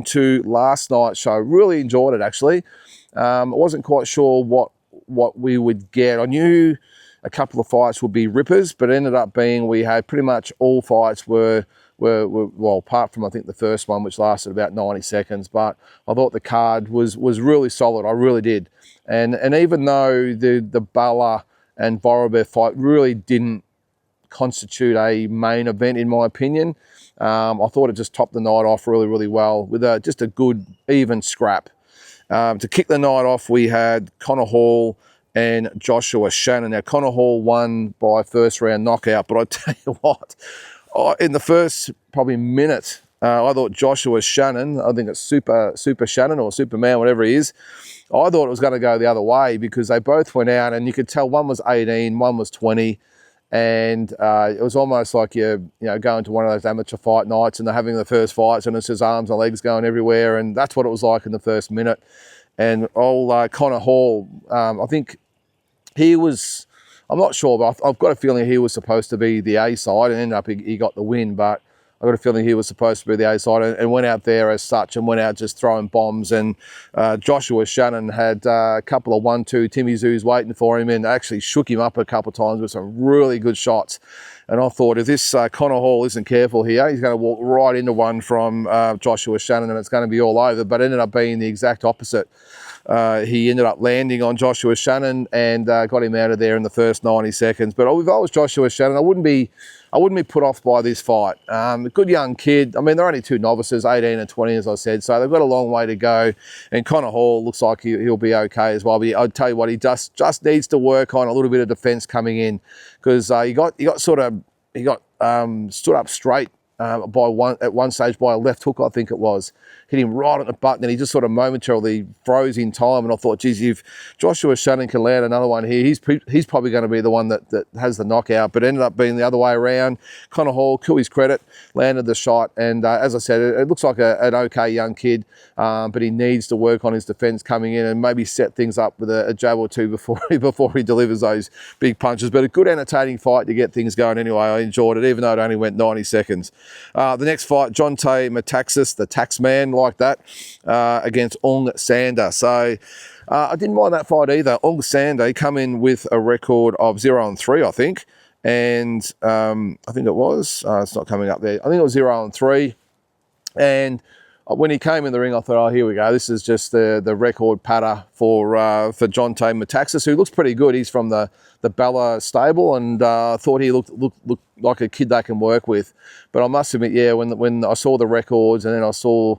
to last night's show. Really enjoyed it, actually. I wasn't quite sure what we would get. I knew a couple of fights would be rippers, but it ended up being we had pretty much all fights were well, apart from I think the first one, which lasted about 90 seconds. But I thought the card was really solid. I really did. And even though the Bala and Borobev fight really didn't constitute a main event, in my opinion, I thought it just topped the night off really well with just a good even scrap. To kick the night off, we had Connor Hall and Joshua Shannon. Now, Connor Hall won by first round knockout, but I tell you what, in the first probably minute, I thought Joshua Shannon, I think it's Super Shannon or Superman, whatever he is, I thought it was going to go the other way because they both went out and you could tell one was 18, one was 20. And it was almost like you're going to one of those amateur fight nights and they're having the first fights and it's just arms and legs going everywhere. And that's what it was like in the first minute. And old Connor Hall, I think he was, I'm not sure, but I've got a feeling he was supposed to be the A side and ended up he got the win. But I got a feeling he was supposed to be the A side and went out there as such and went out just throwing bombs. And Joshua Shannon had a couple of 1-2 Timmy Zoos waiting for him and actually shook him up a couple of times with some really good shots. And I thought if this Connor Hall isn't careful here, he's going to walk right into one from Joshua Shannon and it's going to be all over. But it ended up being the exact opposite. He ended up landing on Joshua Shannon and got him out of there in the first 90 seconds. But if I was Joshua Shannon, I wouldn't be put off by this fight. A good young kid. I mean, they're only two novices, 18 and 20, as I said, so they've got a long way to go. And Connor Hall looks like he'll be okay as well. But I'd tell you what, he just needs to work on a little bit of defence coming in because he got stood up straight at one stage by a left hook, I think it was. Hit him right on the button and he just sort of momentarily froze in time. And I thought, geez, if Joshua Shannon can land another one here, he's probably going to be the one that has the knockout. But it ended up being the other way around. Connor Hall, to his credit, landed the shot. And as I said, it looks like an okay young kid, but he needs to work on his defence coming in and maybe set things up with a jab or two before he delivers those big punches. But a good entertaining fight to get things going anyway. I enjoyed it, even though it only went 90 seconds. The next fight, Jonte Metaxas, the tax man, like that, against Ong Sander. So I didn't mind that fight either. Ong Sander come in with a record of 0-3, I think. And I think it was, it's not coming up there. I think it was 0-3. And when he came in the ring, I thought, oh, here we go. This is just the record patter for Jonte Metaxas, who looks pretty good. He's from the Bella stable, and thought he looked like a kid they can work with. But I must admit, yeah, when I saw the records and then I saw